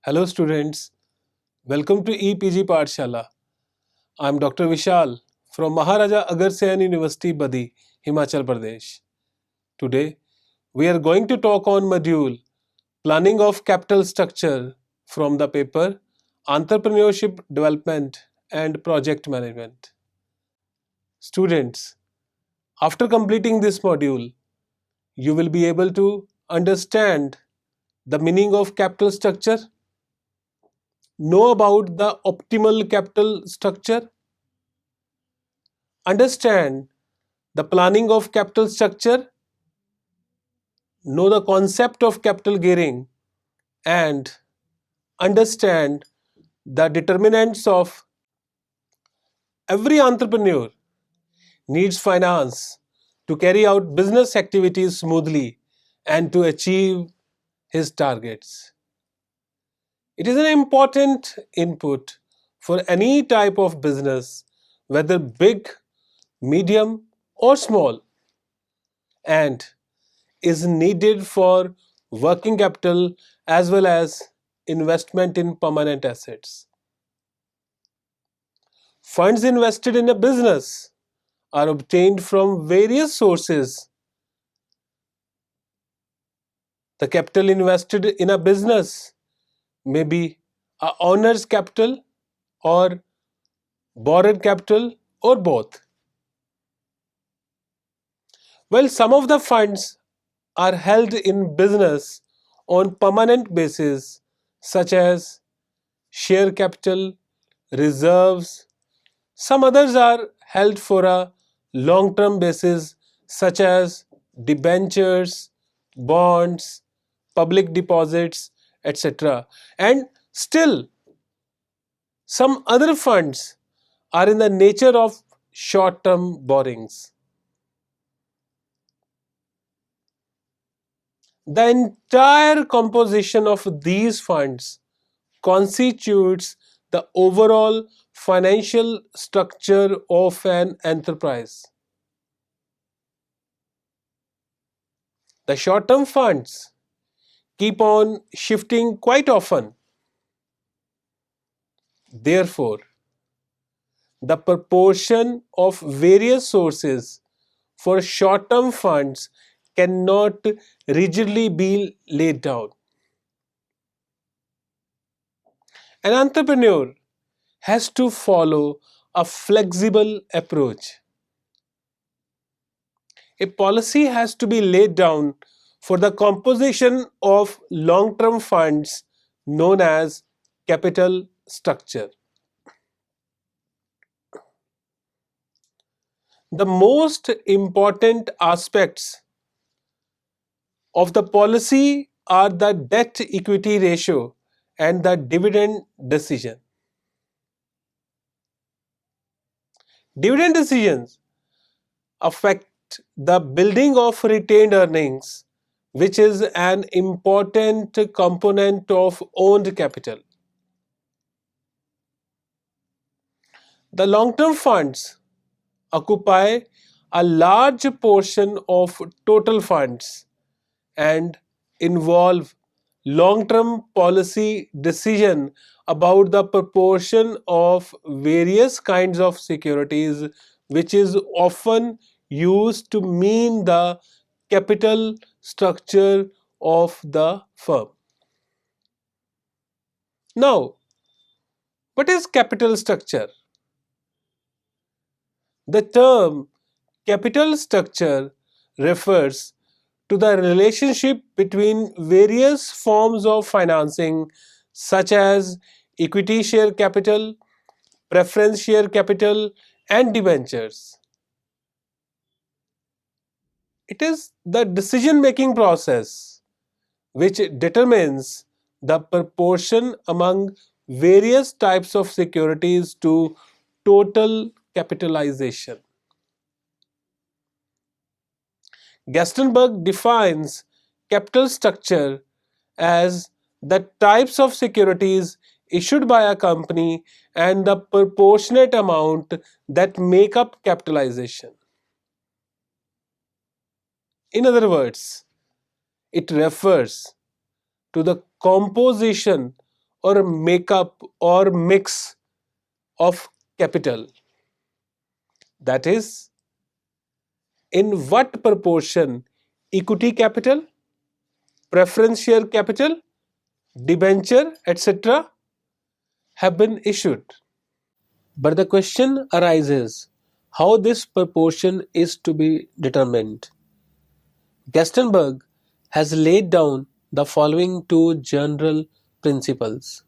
Hello students, welcome to EPG Pathshala. I am Dr. Vishal from Maharaja Agarsayan University, Badi, Himachal Pradesh. Today, we are going to talk on module Planning of Capital Structure from the paper Entrepreneurship Development and Project Management. Students, after completing this module, you will be able to understand the meaning of capital structure, know about the optimal capital structure, understand the planning of capital structure, know the concept of capital gearing, and understand the determinants of every entrepreneur needs finance to carry out business activities smoothly and to achieve his targets. It is an important input for any type of business, whether big, medium, or small, and is needed for working capital as well as investment in permanent assets. Funds invested in a business are obtained from various sources. The capital invested in a business may be a owner's capital or borrowed capital or both. Well, some of the funds are held in business on permanent basis such as share capital, reserves. Some others are held for a long-term basis such as debentures, bonds, public deposits, etc. And still, some other funds are in the nature of short-term borrowings. The entire composition of these funds constitutes the overall financial structure of an enterprise. The short-term funds keep on shifting quite often. Therefore, the proportion of various sources for short-term funds cannot rigidly be laid down. An entrepreneur has to follow a flexible approach. A policy has to be laid down for the composition of long-term funds known as capital structure. The most important aspects of the policy are the debt equity ratio and the dividend decision. Dividend decisions affect the building of retained earnings, which is an important component of owned capital. The long-term funds occupy a large portion of total funds and involve long-term policy decision about the proportion of various kinds of securities, which is often used to mean the capital structure of the firm. Now, what is capital structure? The term capital structure refers to the relationship between various forms of financing such as equity share capital, preference share capital, and debentures. It is the decision-making process which determines the proportion among various types of securities to total capitalization. Gerstenberg defines capital structure as the types of securities issued by a company and the proportionate amount that make up capitalization. In other words, it refers to the composition or makeup or mix of capital. That is, in what proportion equity capital, preference share capital, debenture, etc. have been issued. But the question arises how this proportion is to be determined. Gestenberg has laid down the following two general principles.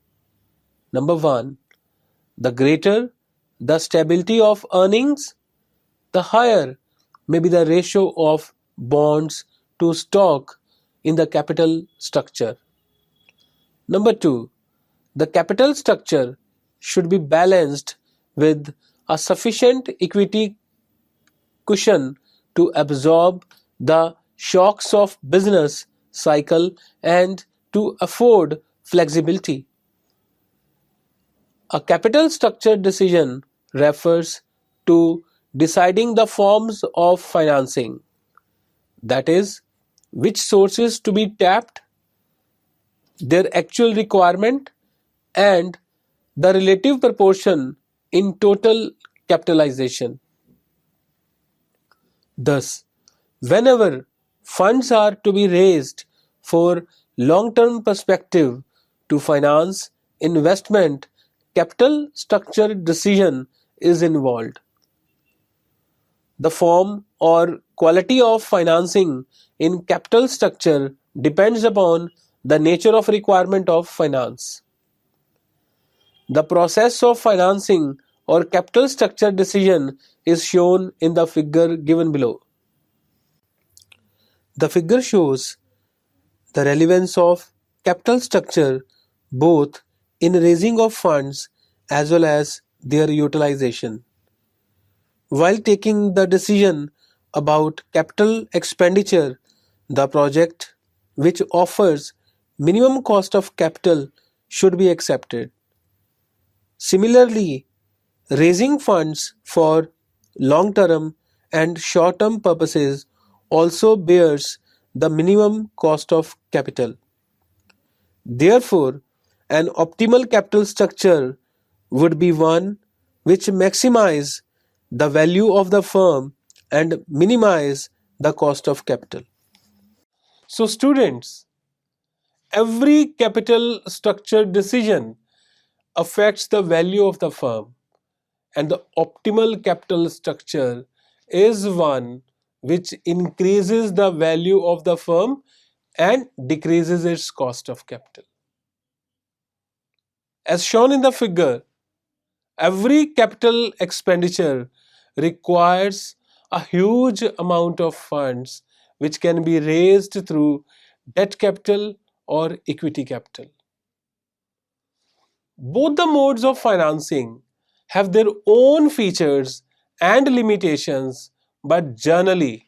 Number one, the greater the stability of earnings, the higher may be the ratio of bonds to stock in the capital structure. Number two, the capital structure should be balanced with a sufficient equity cushion to absorb the shocks of business cycle and to afford flexibility. A capital structure decision refers to deciding the forms of financing, that is, which sources to be tapped, their actual requirement, and the relative proportion in total capitalization. Thus, whenever funds are to be raised for long-term perspective to finance investment, capital structure decision is involved. The form or quality of financing in capital structure depends upon the nature of requirement of finance. The process of financing or capital structure decision is shown in the figure given below. The figure shows the relevance of capital structure both in raising of funds as well as their utilization. While taking the decision about capital expenditure, the project which offers minimum cost of capital should be accepted. Similarly, raising funds for long-term and short-term purposes also bears the minimum cost of capital. Therefore, an optimal capital structure would be one which maximizes the value of the firm and minimize the cost of capital. So students, every capital structure decision affects the value of the firm, and the optimal capital structure is one which increases the value of the firm and decreases its cost of capital. As shown in the figure, every capital expenditure requires a huge amount of funds which can be raised through debt capital or equity capital. Both the modes of financing have their own features and limitations, but generally,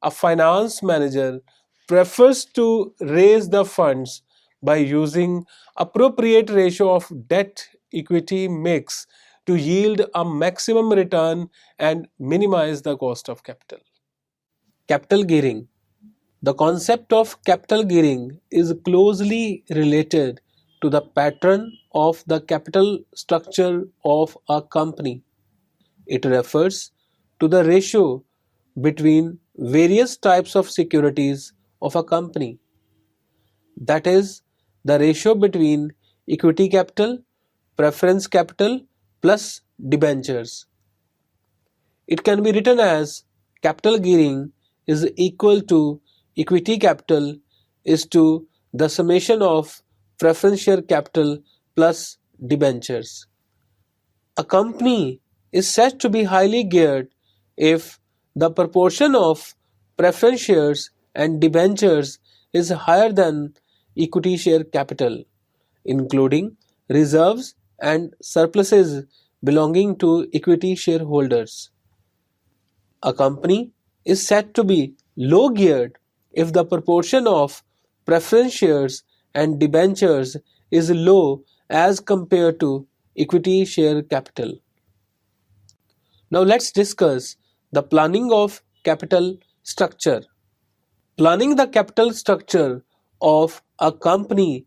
a finance manager prefers to raise the funds by using appropriate ratio of debt equity mix to yield a maximum return and minimize the cost of capital. Capital gearing. The concept of capital gearing is closely related to the pattern of the capital structure of a company. It refers to the ratio between various types of securities of a company. That is, the ratio between equity capital, preference capital plus debentures. It can be written as capital gearing is equal to equity capital is to the summation of preference share capital plus debentures. A company is said to be highly geared if the proportion of preference shares and debentures is higher than equity share capital, including reserves and surpluses belonging to equity shareholders. A company is said to be low geared if the proportion of preference shares and debentures is low as compared to equity share capital. Now let's discuss the planning of capital structure. Planning the capital structure of a company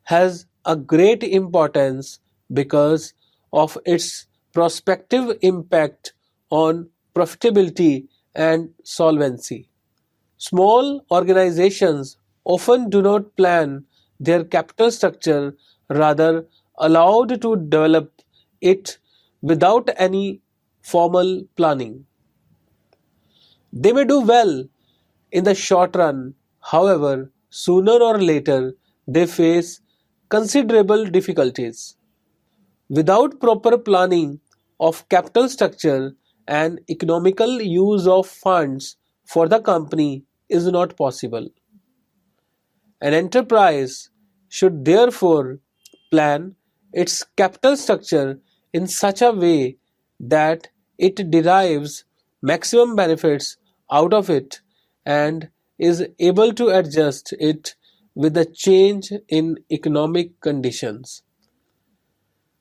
has a great importance because of its prospective impact on profitability and solvency. Small organizations often do not plan their capital structure, rather allowed to develop it without any formal planning. They may do well in the short run, however, sooner or later they face considerable difficulties. Without proper planning of capital structure, and economical use of funds for the company is not possible. An enterprise should therefore plan its capital structure in such a way that it derives maximum benefits out of it and is able to adjust it with the change in economic conditions.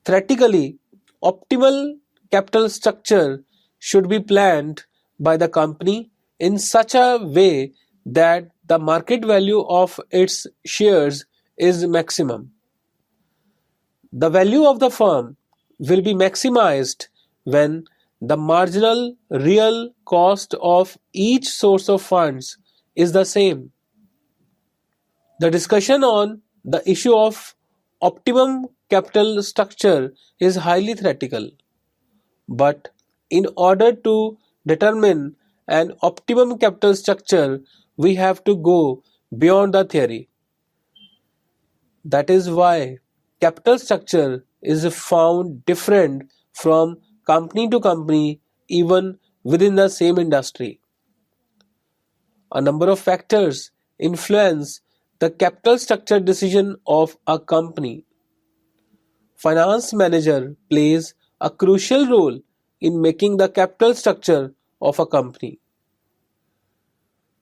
Theoretically, optimal capital structure should be planned by the company in such a way that the market value of its shares is maximum. The value of the firm will be maximized when the marginal real cost of each source of funds is the same. The discussion on the issue of optimum capital structure is highly theoretical, but in order to determine an optimum capital structure, we have to go beyond the theory. That is why capital structure is found different from company to company, even within the same industry. A number of factors influence the capital structure decision of a company. Finance manager plays a crucial role in making the capital structure of a company.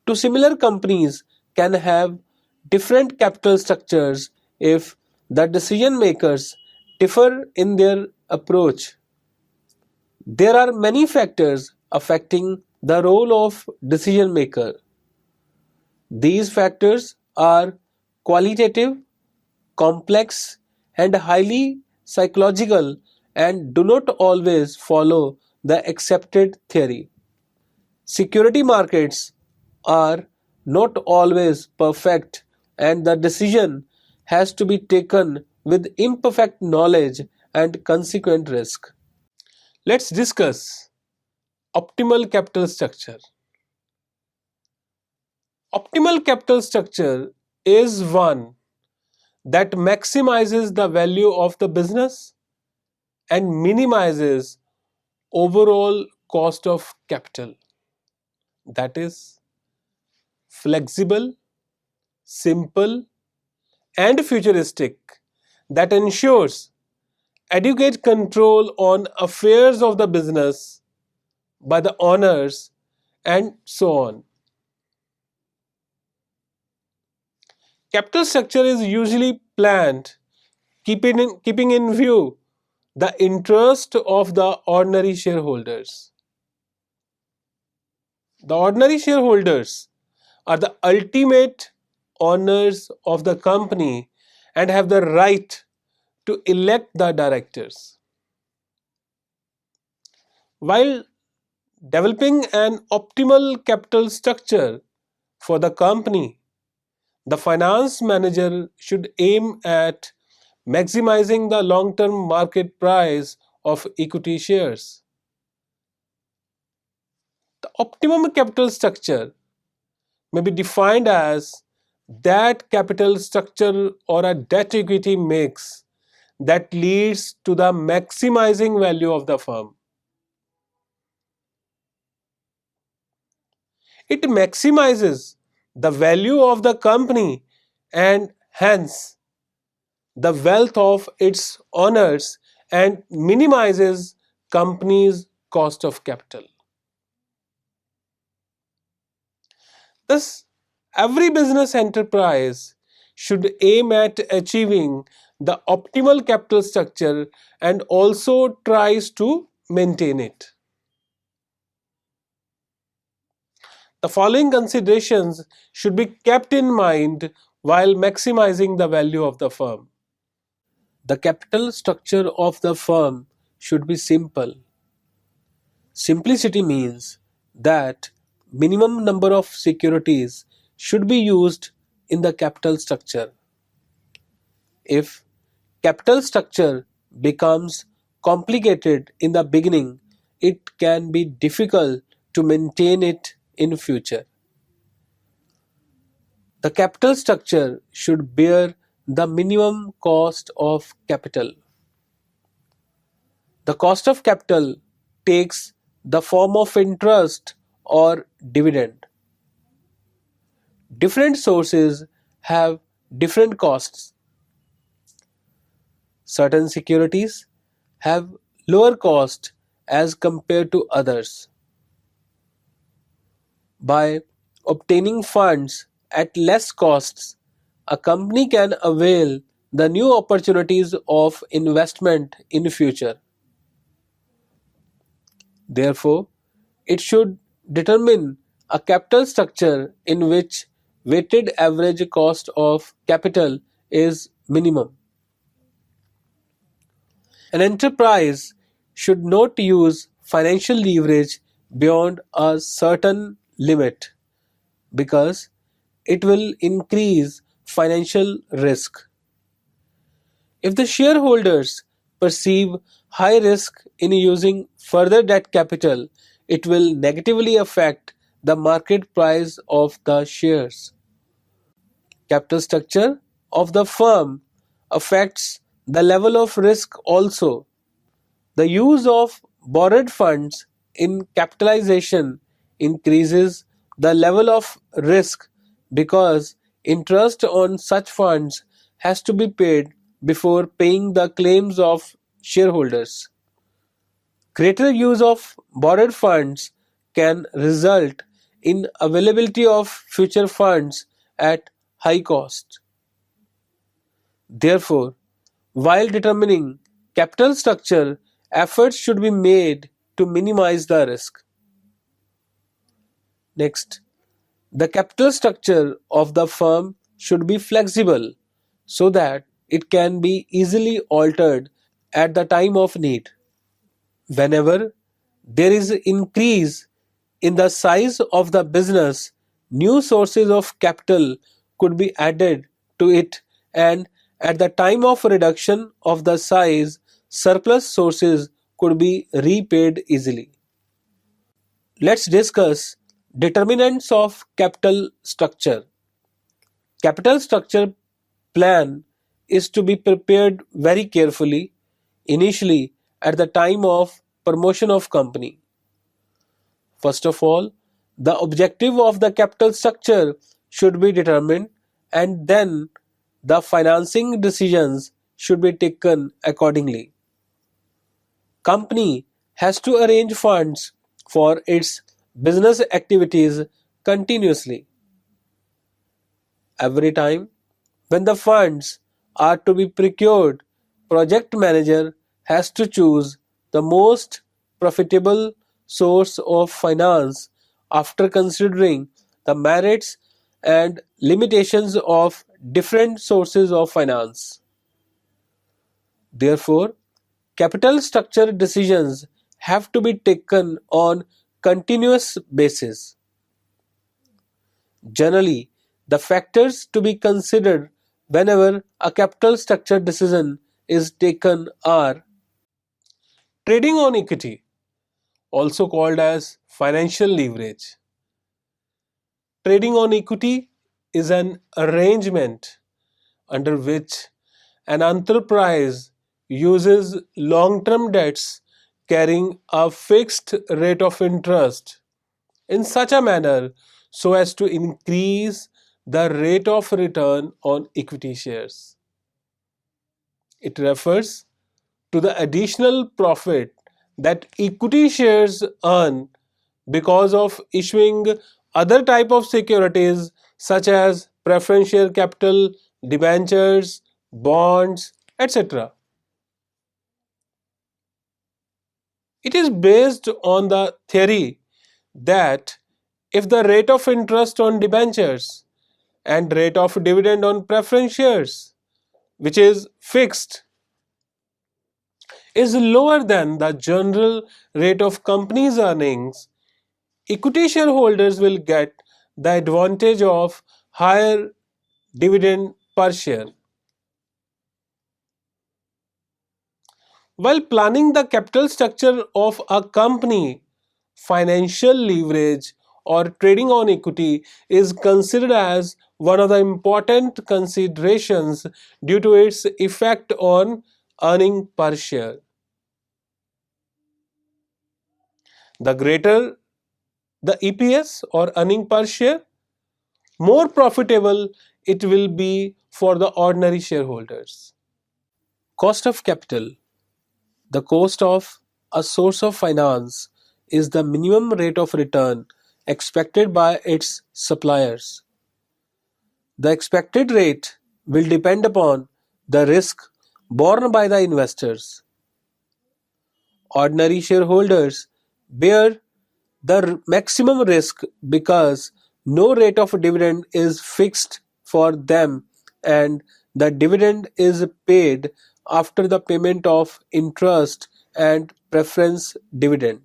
Two similar companies can have different capital structures if the decision makers differ in their approach. There are many factors affecting the role of decision maker. These factors are qualitative, complex, and highly psychological and do not always follow the accepted theory. Security markets are not always perfect, and the decision has to be taken with imperfect knowledge and consequent risk. Let's discuss optimal capital structure. Optimal capital structure is one that maximizes the value of the business and minimizes overall cost of capital. That is flexible, simple, and futuristic, that ensures adequate control on affairs of the business by the owners and so on. Capital structure is usually planned keeping in view the interest of the ordinary shareholders. The ordinary shareholders are the ultimate owners of the company and have the right to elect the directors. While developing an optimal capital structure for the company, the finance manager should aim at maximizing the long-term market price of equity shares. The optimum capital structure may be defined as that capital structure or a debt equity mix that leads to the maximizing value of the firm. It maximizes the value of the company and hence the wealth of its owners and minimizes company's cost of capital. Thus, every business enterprise should aim at achieving the optimal capital structure and also tries to maintain it. The following considerations should be kept in mind while maximizing the value of the firm. The capital structure of the firm should be simple. Simplicity means that minimum number of securities should be used in the capital structure. If capital structure becomes complicated in the beginning, it can be difficult to maintain it in future. The capital structure should bear the minimum cost of capital. The cost of capital takes the form of interest or dividend. Different sources have different costs. Certain securities have lower cost as compared to others. By obtaining funds at less costs, a company can avail the new opportunities of investment in future. Therefore, it should determine a capital structure in which weighted average cost of capital is minimum. An enterprise should not use financial leverage beyond a certain limit because it will increase financial risk. If the shareholders perceive high risk in using further debt capital, it will negatively affect the market price of the shares. Capital structure of the firm affects the level of risk also. The use of borrowed funds in capitalization increases the level of risk because interest on such funds has to be paid before paying the claims of shareholders. Greater use of borrowed funds can result in availability of future funds at high cost. Therefore, while determining capital structure, efforts should be made to minimize the risk. Next, the capital structure of the firm should be flexible so that it can be easily altered at the time of need. Whenever there is an increase in the size of the business, new sources of capital could be added to it, and at the time of reduction of the size, surplus sources could be repaid easily. Let's discuss determinants of capital structure. Capital structure plan is to be prepared very carefully initially at the time of promotion of company. First of all, the objective of the capital structure should be determined, and then the financing decisions should be taken accordingly. Company has to arrange funds for its business activities continuously. Every time when the funds are to be procured, project manager has to choose the most profitable source of finance after considering the merits and limitations of different sources of finance. Therefore, capital structure decisions have to be taken on continuous basis. Generally, the factors to be considered whenever a capital structure decision is taken are: trading on equity, also called as financial leverage. Trading on equity is an arrangement under which an enterprise uses long-term debts carrying a fixed rate of interest in such a manner so as to increase the rate of return on equity shares. It refers to the additional profit that equity shares earn because of issuing other type of securities such as preference share capital, debentures, bonds, etc. It is based on the theory that if the rate of interest on debentures and rate of dividend on preference shares, which is fixed, is lower than the general rate of company's earnings, equity shareholders will get the advantage of higher dividend per share. While planning the capital structure of a company, financial leverage or trading on equity is considered as one of the important considerations due to its effect on earning per share. The greater the EPS or earning per share, more profitable it will be for the ordinary shareholders. Cost of capital. The cost of a source of finance is the minimum rate of return expected by its suppliers. The expected rate will depend upon the risk borne by the investors. Ordinary shareholders bear the maximum risk because no rate of dividend is fixed for them and the dividend is paid after the payment of interest and preference dividend.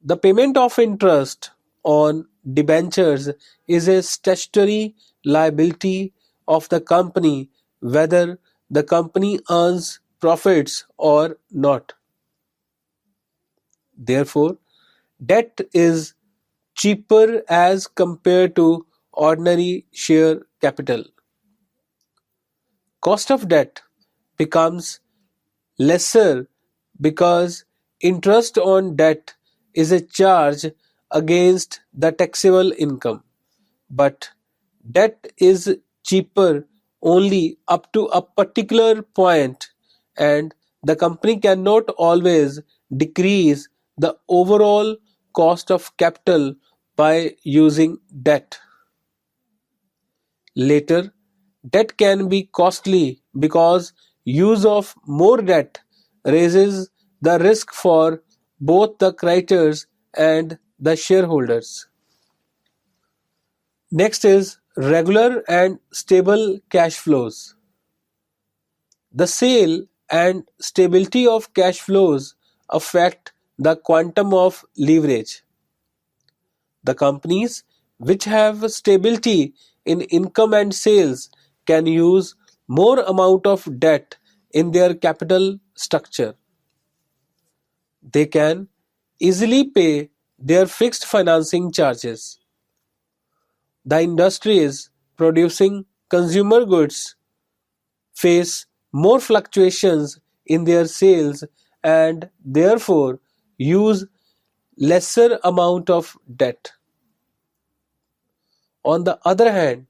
The payment of interest on debentures is a statutory liability of the company whether the company earns profits or not. Therefore, debt is cheaper as compared to ordinary share capital. Cost of debt becomes lesser because interest on debt is a charge against the taxable income, but debt is cheaper only up to a particular point and the company cannot always decrease the overall cost of capital by using debt. Later, debt can be costly because use of more debt raises the risk for both the creditors and the shareholders. Next is regular and stable cash flows. The sale and stability of cash flows affect the quantum of leverage. The companies which have stability in income and sales can use more amount of debt in their capital structure. They can easily pay their fixed financing charges. The industries producing consumer goods face more fluctuations in their sales and therefore use lesser amount of debt. On the other hand,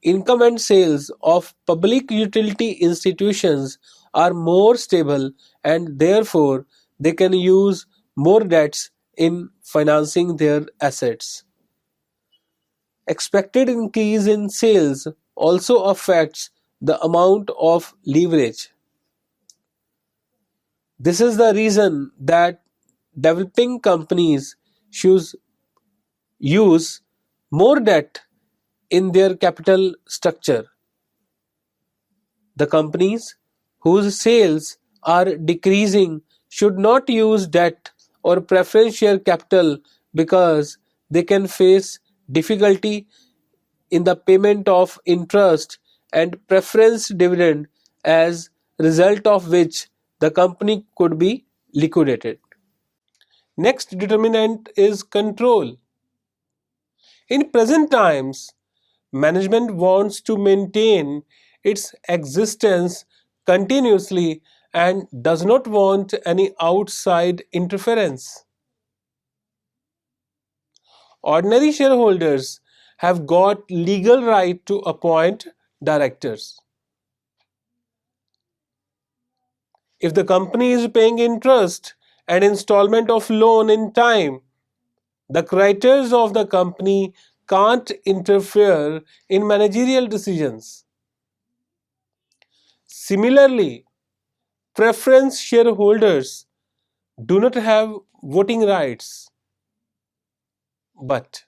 income and sales of public utility institutions are more stable and therefore they can use more debts in financing their assets. Expected increase in sales also affects the amount of leverage. This is the reason that developing companies should use more debt in their capital structure. The companies whose sales are decreasing should not use debt or preference share capital because they can face difficulty in the payment of interest and preference dividend as result of which the company could be liquidated. Next determinant is control. In present times, management wants to maintain its existence continuously and does not want any outside interference. Ordinary shareholders have got legal right to appoint directors. If the company is paying interest and installment of loan in time, the creditors of the company can't interfere in managerial decisions. Similarly, preference shareholders do not have voting rights. But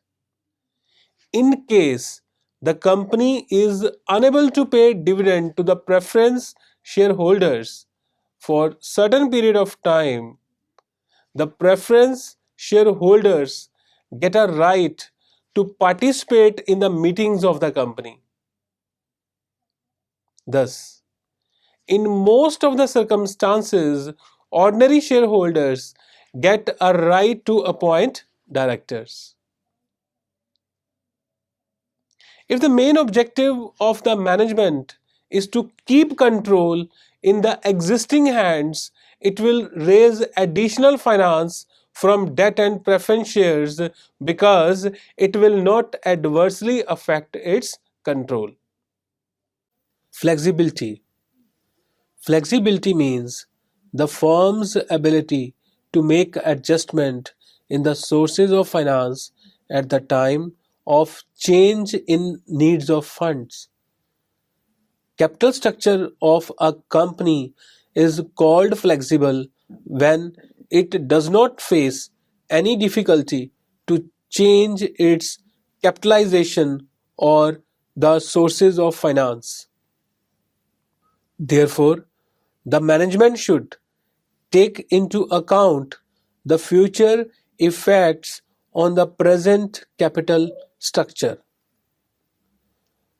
in case the company is unable to pay dividend to the preference shareholders, for certain period of time, the preference shareholders get a right to participate in the meetings of the company. Thus, in most of the circumstances, ordinary shareholders get a right to appoint directors. If the main objective of the management is to keep control in the existing hands, it will raise additional finance from debt and preference shares because it will not adversely affect its control. Flexibility. Flexibility means the firm's ability to make adjustment in the sources of finance at the time of change in needs of funds. Capital structure of a company is called flexible when it does not face any difficulty to change its capitalization or the sources of finance. Therefore, the management should take into account the future effects on the present capital structure.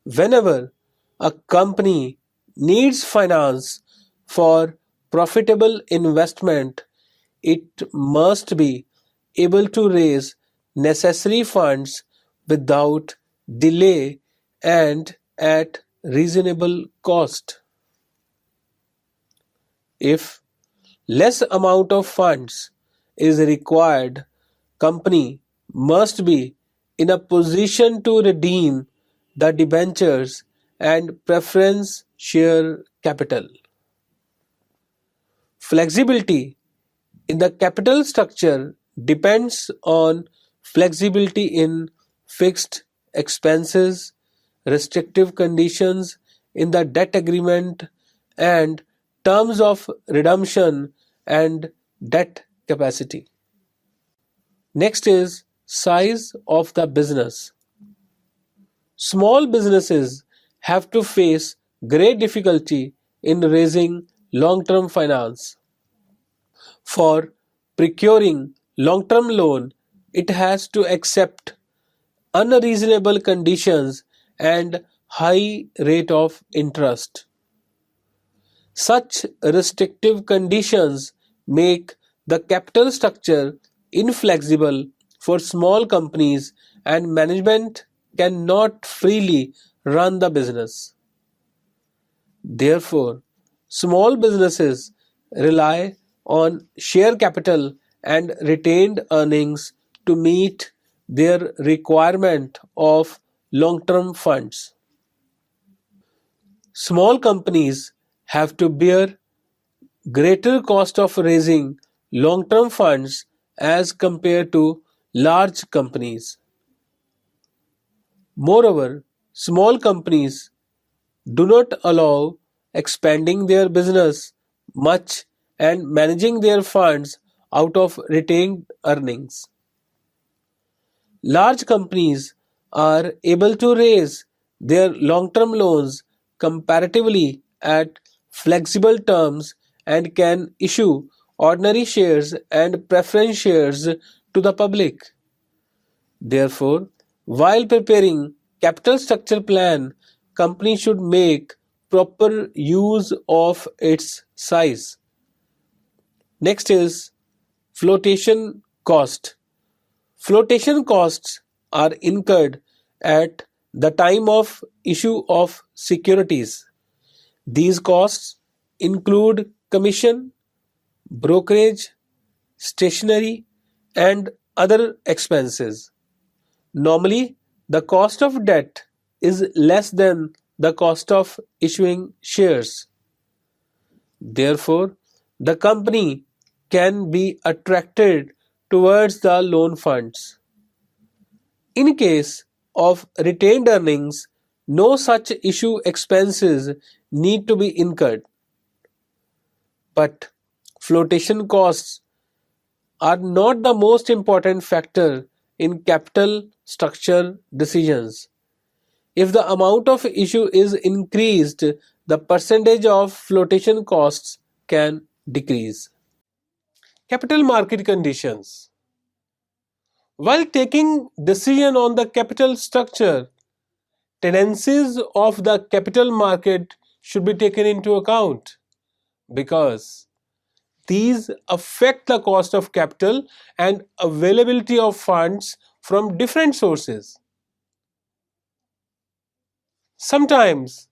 Whenever a company needs finance for profitable investment, it must be able to raise necessary funds without delay and at reasonable cost. If less amount of funds is required, company must be in a position to redeem the debentures and preference share capital. Flexibility in the capital structure depends on flexibility in fixed expenses, restrictive conditions in the debt agreement, and terms of redemption and debt capacity. Next is size of the business. Small businesses have to face great difficulty in raising long-term finance. For procuring long-term loan, it has to accept unreasonable conditions and high rate of interest. Such restrictive conditions make the capital structure inflexible for small companies and management cannot freely run the business. Therefore, small businesses rely on share capital and retained earnings to meet their requirement of long-term funds. Small companies have to bear greater cost of raising long-term funds as compared to large companies. Moreover, small companies do not allow expanding their business much and managing their funds out of retained earnings. Large companies are able to raise their long-term loans comparatively at flexible terms and can issue ordinary shares and preference shares to the public. Therefore, while preparing capital structure plan, company should make proper use of its size. Next is flotation cost. Flotation costs are incurred at the time of issue of securities. These costs include commission, brokerage, stationery, and other expenses. Normally, the cost of debt is less than the cost of issuing shares. Therefore, the company can be attracted towards the loan funds. In case of retained earnings, no such issue expenses need to be incurred. But flotation costs are not the most important factor in capital structure decisions. If the amount of issue is increased, the percentage of flotation costs can decrease. Capital market conditions. While taking decision on the capital structure, tendencies of the capital market should be taken into account because these affect the cost of capital and availability of funds from different sources. Sometimes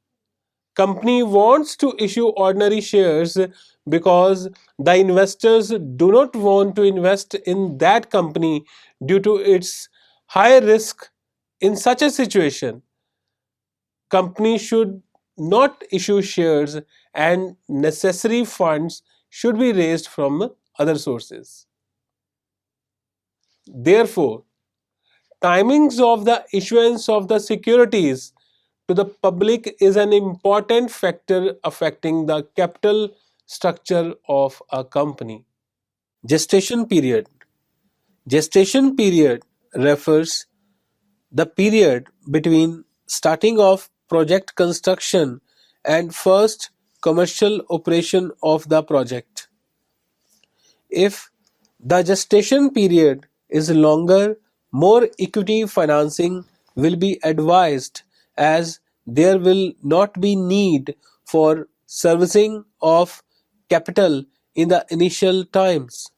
company wants to issue ordinary shares because the investors do not want to invest in that company due to its high risk. In such a situation, company should not issue shares and necessary funds should be raised from other sources. Therefore, timings of the issuance of the securities to the public is an important factor affecting the capital structure of a company. Gestation period. Gestation period refers the period between starting of project construction and first commercial operation of the project. If the gestation period is longer, more equity financing will be advised as there will not be need for servicing of capital in the initial times.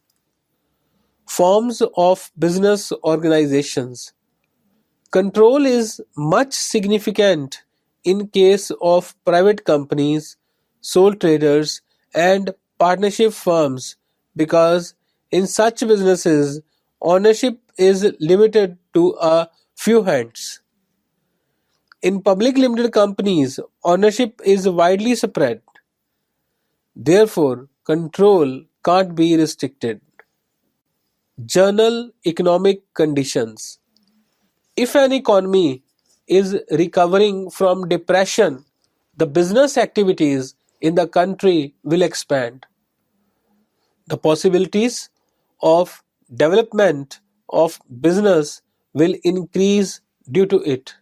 Forms of business organizations. Control is much significant in case of private companies, sole traders, and partnership firms because in such businesses ownership is limited to a few hands. In public limited companies, ownership is widely spread. Therefore, control can't be restricted. General economic conditions. If an economy is recovering from depression, the business activities in the country will expand. The possibilities of development of business will increase due to it.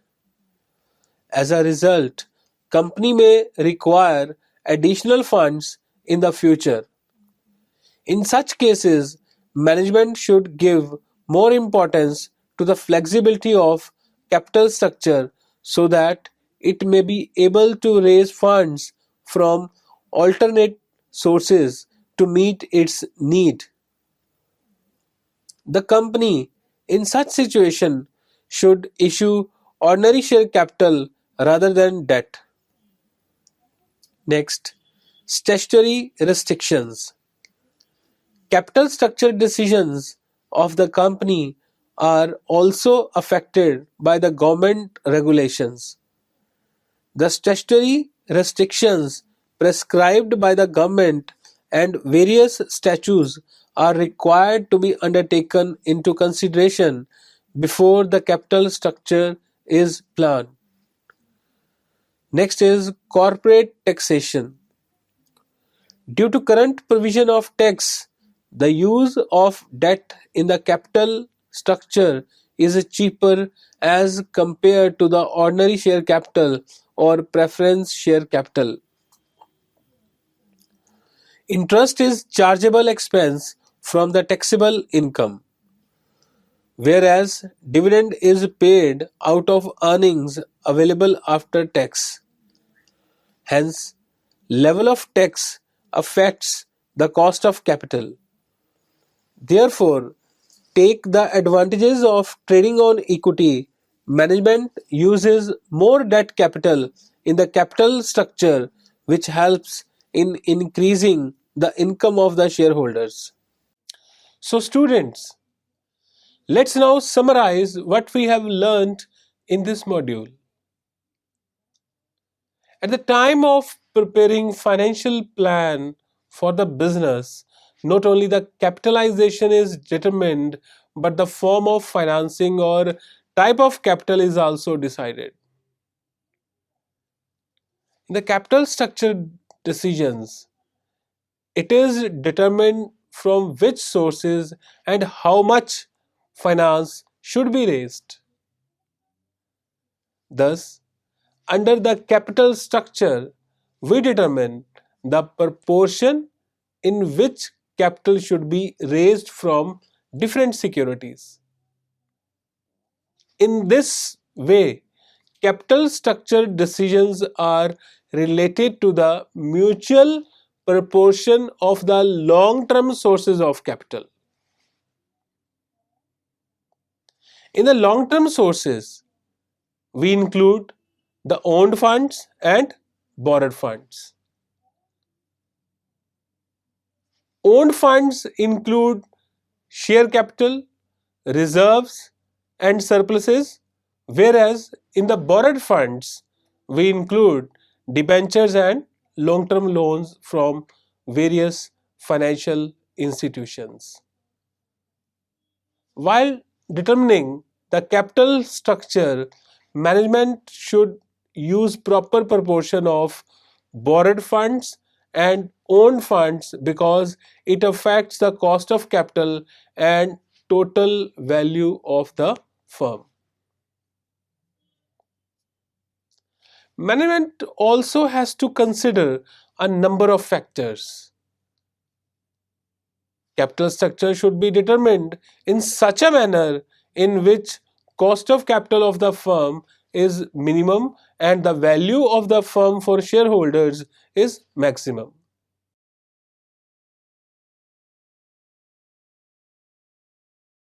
As a result, company may require additional funds in the future. In such cases, management should give more importance to the flexibility of capital structure so that it may be able to raise funds from alternate sources to meet its need. The company in such situation should issue ordinary share capital rather than debt. Next, statutory restrictions. Capital structure decisions of the company are also affected by the government regulations. The statutory restrictions prescribed by the government and various statutes are required to be undertaken into consideration before the capital structure is planned. Next is corporate taxation. Due to current provision of tax, the use of debt in the capital structure is cheaper as compared to the ordinary share capital or preference share capital. Interest is chargeable expense from the taxable income, whereas dividend is paid out of earnings available after tax. Hence, level of tax affects the cost of capital. Therefore, take the advantages of trading on equity. Management uses more debt capital in the capital structure, which helps in increasing the income of the shareholders. So, students, let's now summarize what we have learned in this module. At the time of preparing financial plan for the business, not only the capitalization is determined, but the form of financing or type of capital is also decided. In the capital structure decisions, it is determined from which sources and how much finance should be raised. Thus, under the capital structure, we determine the proportion in which capital should be raised from different securities. In this way, capital structure decisions are related to the mutual proportion of the long-term sources of capital. In the long-term sources, we include the owned funds and borrowed funds. Owned funds include share capital, reserves, and surpluses, whereas in the borrowed funds, we include debentures and long-term loans from various financial institutions. While determining the capital structure, management should use proper proportion of borrowed funds and owned funds because it affects the cost of capital and total value of the firm. Management also has to consider a number of factors. Capital structure should be determined in such a manner in which cost of capital of the firm is minimum and the value of the firm for shareholders is maximum.